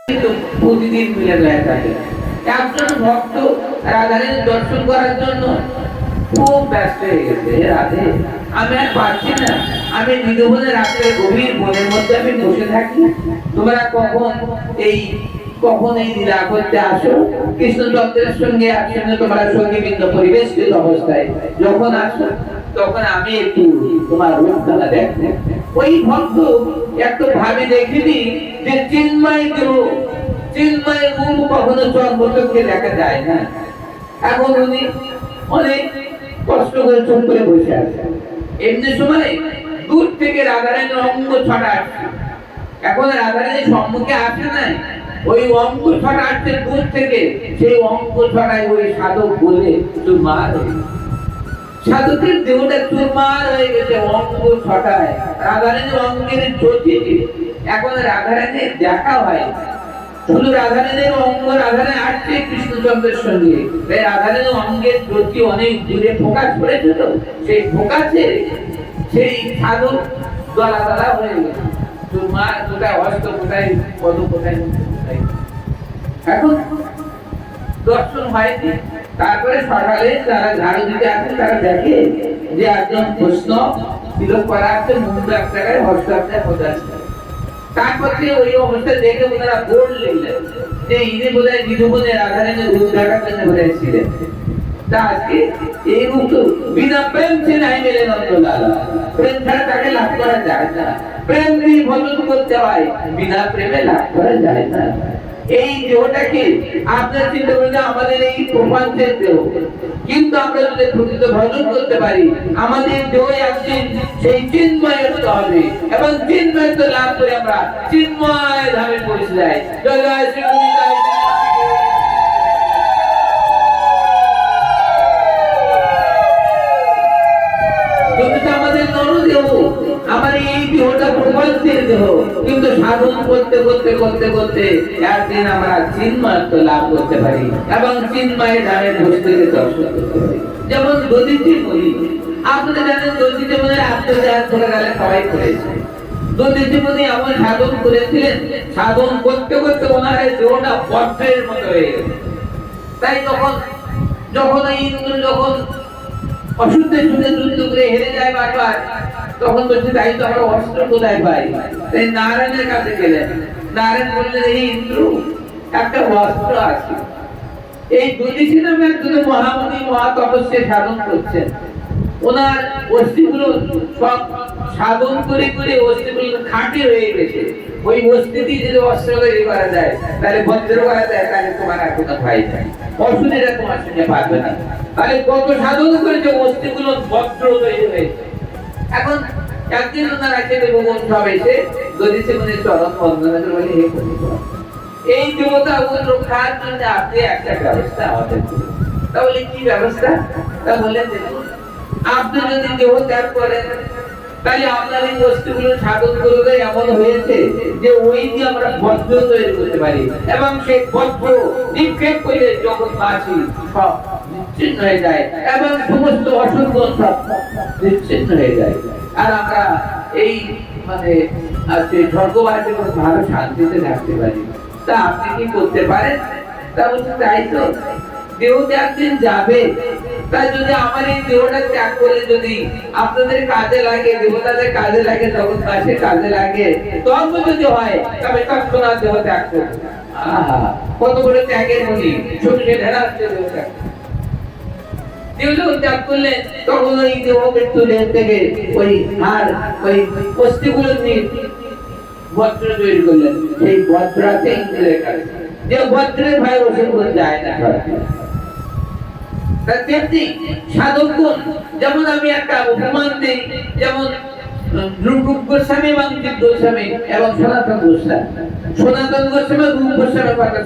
প্রতিদিন মিলে যায় থাকে। একজন ভক্ত রাধারানীর দর্শন করার জন্য খুব ব্যস্ত হয়ে গেছে। রাধে, আমি আর পারছি না, আমি নিধবনে রাত্রে গভীর বনের মধ্যে আমি বসে থাকি, তোমরা কখন এই লীলা করতে আসো? কৃষ্ণচন্দ্রের সঙ্গে একসঙ্গে তোমরা সঙ্গীবৃন্দ পরিবেশিত অবস্থায় যখন আসো, তখন আমি একটু তোমার রূপখানা দেখবো। ওই ভক্ত একটু ভাবে দেখিনি যে চিন্ময় রূপ কখনো চন্দ্রকে দেখা যায় না। এখন উনি অনেক কষ্ট করে চুপ করে বসে আছে। এমনি সময় দূর থেকে রাধারানীর অঙ্গ ছটা আসছে। এখন রাধারানীর সম্মুখে আসে নাই, ওই অঙ্গ ছটা আসছে দূর থেকে। সেই অঙ্গ ছটায় ওই সাধক বলে চুরমার সাধকের দেহটা চুরমার হয়ে গেছে অঙ্গ ছটায়। রাধারানীর অঙ্গের জ্যোতি এখন রাধারানীর দেখা হয়। শুধু রাধারানীর অঙ্গ, রাধারানী আসছে কৃষ্ণচন্দ্রের সঙ্গে, তাই রাধারানীর অঙ্গের জ্যোতি অনেক দূরে ফোকাস করেছে। তো সেই ফোকাসে সেই সাধক দলা দলা হয়ে গেছে। চুরমার কোথায় হস্ত, কোথায় পদ, কোথায় এখন দর্শন হয়নি। তারপরে সকালে যারা ঝাড়ু দিতে আসে তারা দেখে যে একজন প্রশ্ন তিলক করা আছে, মুন্ড এক জায়গায়, হস্ত এক জায়গায়, পদ এক জায়গায়। তারপর ওই অবস্থা দেখে ওনারা বোর্ড লিখলেন যে ইনি বোধহয় নিধবনে রাধারানীর রূপ দেখার জন্য বোধহয় ছিলেন। তা আজকে এই রূপ তো বিনা প্রেম সে নাই মেলে নন্দলাল। প্রেম ছাড়া তাকে লাভ করা যায় না। প্রেম দিয়ে ভজন করতে হয়, বিনা প্রেমে লাভ করা যায় না। এই দেহটাকে আপনার চিন্তা করলে আমাদের এই প্রপঞ্চের দেহ, কিন্তু আমরা যদি প্রকৃত ভজন করতে পারি আমাদের দেহ একদিন সেই চিন্ময় হতে হবে, এবং চিন্ময় লাভ করে আমরা চিন্ময় ধামে পৌঁছে যাই। জয় জয় শ্রী গোবিন্দ। আমাদের নরদেহ, আমার এই দেহটা প্রপঞ্চের দেহ, কিন্তু সাধন করতে করতে করতে করতে একদিন আমরা চিন্ময়ত্ব লাভ করতে পারি এবং চিন্ময় ধামে বসতে দর্শন করতে পারি। যেমন দধিচি মুনি, আপনারা জানেন দধিচি মুনির আত্মত্যাগ করে গেলে সবাই করেছে। দধিচি মুনি এমন সাধন করেছিলেন, সাধন করতে করতে ওনার এই দেহটা বজ্রের মতো হয়ে গেছে। তাই যখন ইন্দ্র যখন অশুদ্ধের সঙ্গে যুদ্ধ করে হেরে যায় বারবার, তখন বলছে তাই তো আমরা অস্ত্র কোথায় পাই? তাই নারায়ণের কাছে গেলেন। নারায়ণ বললেন, এই ইন্দ্র, একটা অস্ত্র আছে। এই দধিচি নামে একজন মহামুনি মহাতপস্যা সাধন করছেন। ওনার অস্থিগুলো সব সাধন করে করে অস্থিগুলো খাঁটি হয়ে গেছে। ওই অস্থি দিয়ে যদি অস্ত্র তৈরি করা যায়, তাহলে বজ্র করা যায়, তাহলে তোমার আর কোনো ভয় নাই, অসুবিধা তোমার সঙ্গে পারবে না। তাহলে কত সাধন করেছে, অস্থিগুলো বজ্র তৈরি হয়েছে। এখন একদিন ওনারা খেতে ভ্রমণ সব এসে দধিচি মুনির চরণ বন্দনা করে বলে, হে পণ্ডিত, এই দেবতা রক্ষার জন্য আপনি একটা ব্যবস্থা আমাদের করুন। তাহলে কি ব্যবস্থা? তা বললেন, আপনি যদি দেহ ত্যাগ করেন তাহলে আপনার এই বস্তুগুলো সাধন করলে এমন হয়েছে যে ওই দিয়ে আমরা বজ্র তৈরি করতে পারি, এবং সেই বজ্র নিক্ষেপ করলে জগৎবাসী সব নিশ্চিন্ন হয়ে যায় এবং সমস্ত অশুভ সব নিশ্চিন্ন হয়ে যায়। আর আমরা এই মানে স্বর্গবাসী ভালো শান্তিতে থাকতে পারি। তা আপনি কি করতে পারেন? তা বলছে, তাই তো, দেহ একদিন যাবে, তাই যদি আমার এই দেহটা ত্যাগ করে যদি আপনাদের কাজে লাগে, দেবতাদের কাজে লাগে, জগৎবাসীর কাজে লাগে, তর্ক যদি হয়, তবে তৎক্ষণাৎ দেহ ত্যাগ করবে। কত বড় ত্যাগের মুনি, সঙ্গে ঢেরাচ্ছে দেহ ত্যাগ। দেহ ত্যাগ করলে তখন ওই দেহকে তুলে থেকে ওই আর ওই অস্থিগুলো নিয়ে বজ্র তৈরি করলেন। সেই বজ্রাতে ইন্দ্রের কাছে, যে বজ্রের ভয় ওষুধ যায় না। সাধকগণ, যেমন আমি একটা উপমান দিই, যেমন রূপ গোস্বামী এবং জিৎ গোস্বামী এবং সনাতন গোস্বামী, রূপ গোস্বামীর কথা